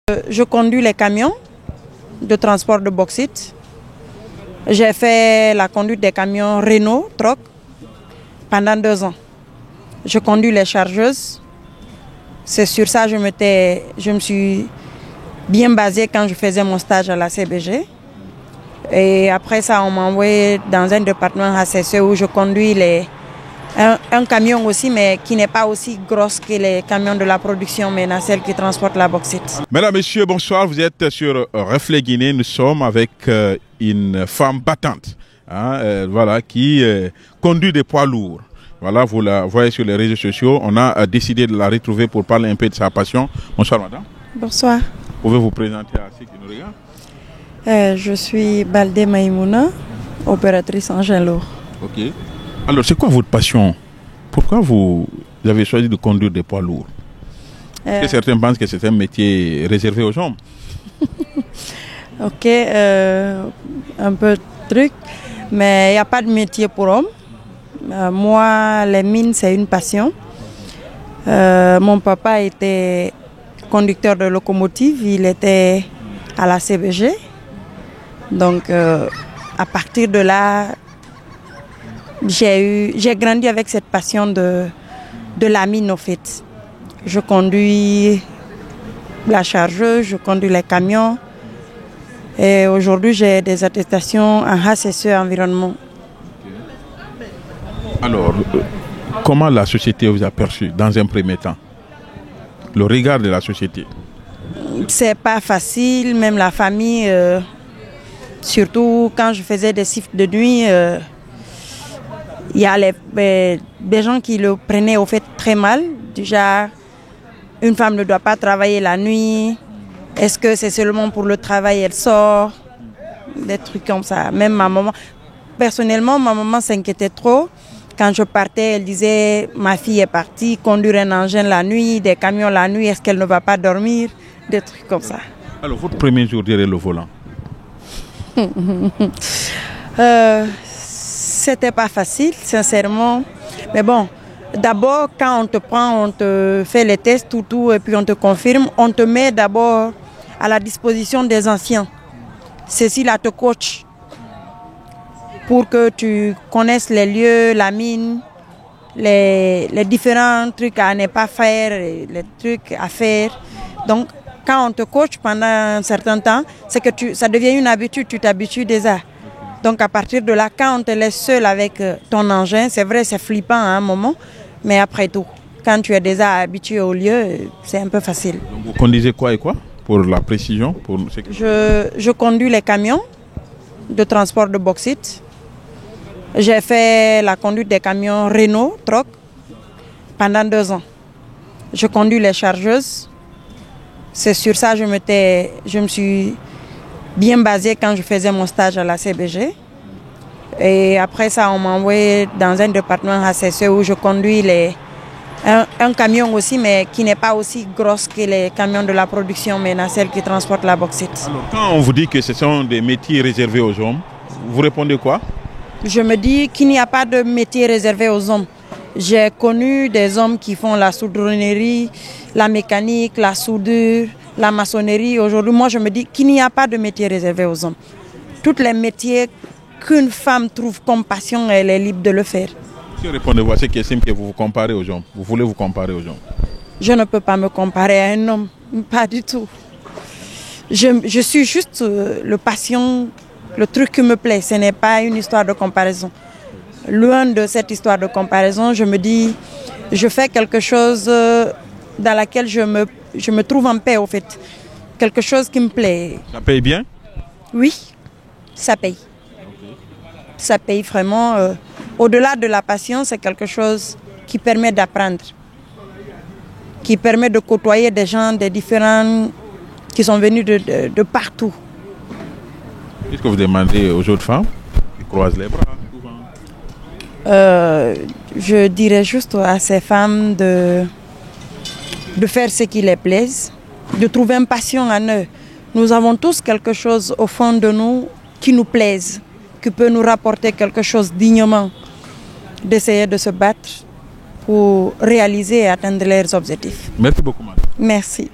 Je conduis les camions de transport de bauxite. J'ai fait la conduite des camions Renault, Troc, pendant 2 ans. Je conduis les chargeuses. C'est sur ça que je me suis bien basée quand je faisais mon stage à la CBG. Et après ça, on m'a envoyé dans un département HCC où je conduis un camion aussi, mais qui n'est pas aussi grosse que les camions de la production, mais celle qui transporte la bauxite. Mesdames, Messieurs, bonsoir. Vous êtes sur Reflet Guinée. Nous sommes avec une femme battante, qui conduit des poids lourds. Voilà, vous la voyez sur les réseaux sociaux. On a décidé de la retrouver pour parler un peu de sa passion. Bonsoir, madame. Bonsoir. Pouvez-vous vous présenter à ceux qui nous regardent? Je suis Baldé Maïmouna, opératrice engin lourd. Ok. Alors, c'est quoi votre passion? Pourquoi vous avez choisi de conduire des poids lourds? Parce que certains pensent que c'est un métier réservé aux hommes. Ok, un peu de truc, mais il n'y a pas de métier pour hommes. Moi, les mines, c'est une passion. Mon papa était conducteur de locomotive, il était à la CBG. Donc, à partir de là, j'ai grandi avec cette passion de la mine, au fait. Je conduis la chargeuse, je conduis les camions. Et aujourd'hui, j'ai des attestations en HCC environnement. Alors, comment la société vous a perçu dans un premier temps? Le regard de la société? C'est pas facile, même la famille, surtout quand je faisais des shifts de nuit, il y a des gens qui le prenaient au fait très mal. Déjà, une femme ne doit pas travailler la nuit. Est-ce que c'est seulement pour le travail elle sort? Des trucs comme ça. Même ma maman, personnellement, ma maman s'inquiétait trop. Quand je partais, elle disait, ma fille est partie conduire un engin la nuit, des camions la nuit, est-ce qu'elle ne va pas dormir? Des trucs comme ça. Alors, votre premier jour derrière le volant? C'était pas facile, sincèrement. Mais bon, d'abord, quand on te prend, on te fait les tests, tout, et puis on te confirme, on te met d'abord à la disposition des anciens. Ceux-ci-là te coachent pour que tu connaisses les lieux, la mine, les différents trucs à ne pas faire, les trucs à faire. Donc, quand on te coach pendant un certain temps, c'est que ça devient une habitude, tu t'habitues déjà. Donc, à partir de là, quand on te laisse seul avec ton engin, c'est vrai, c'est flippant à un moment, mais après tout, quand tu es déjà habitué au lieu, c'est un peu facile. Donc, vous conduisez quoi et quoi, pour la précision? Je conduis les camions de transport de bauxite. J'ai fait la conduite des camions Renault, Troc, pendant 2 ans. Je conduis les chargeuses. C'est sur ça que je me suis bien basée quand je faisais mon stage à la CBG. Et après ça, on m'a envoyé dans un département HCC où je conduis un camion aussi, mais qui n'est pas aussi grosse que les camions de la production, mais celle qui transporte la bauxite. Alors, quand on vous dit que ce sont des métiers réservés aux hommes, vous répondez quoi? Je me dis qu'il n'y a pas de métier réservé aux hommes. J'ai connu des hommes qui font la soudronnerie, la mécanique, la soudure, la maçonnerie. Aujourd'hui, moi, je me dis qu'il n'y a pas de métier réservé aux hommes. Tous les métiers qu'une femme trouve comme passion, elle est libre de le faire. Si répondez-vous à ces questions que vous vous comparez aux hommes, vous voulez vous comparer aux hommes? Je ne peux pas me comparer à un homme, pas du tout. Je suis juste le passion, le truc qui me plaît. Ce n'est pas une histoire de comparaison. Loin de cette histoire de comparaison, je me dis, je fais quelque chose dans laquelle je me trouve en paix, au fait. Quelque chose qui me plaît. Ça paye bien? Oui, ça paye. Okay. Ça paye vraiment. Au-delà de la passion, c'est quelque chose qui permet d'apprendre, qui permet de côtoyer des gens, des différents, qui sont venus de partout. Qu'est-ce que vous demandez aux autres femmes qui croisent les bras? Je dirais juste à ces femmes de faire ce qui les plaise, de trouver une passion en eux. Nous avons tous quelque chose au fond de nous qui nous plaise, qui peut nous rapporter quelque chose dignement, d'essayer de se battre pour réaliser et atteindre leurs objectifs. Merci beaucoup, madame. Merci.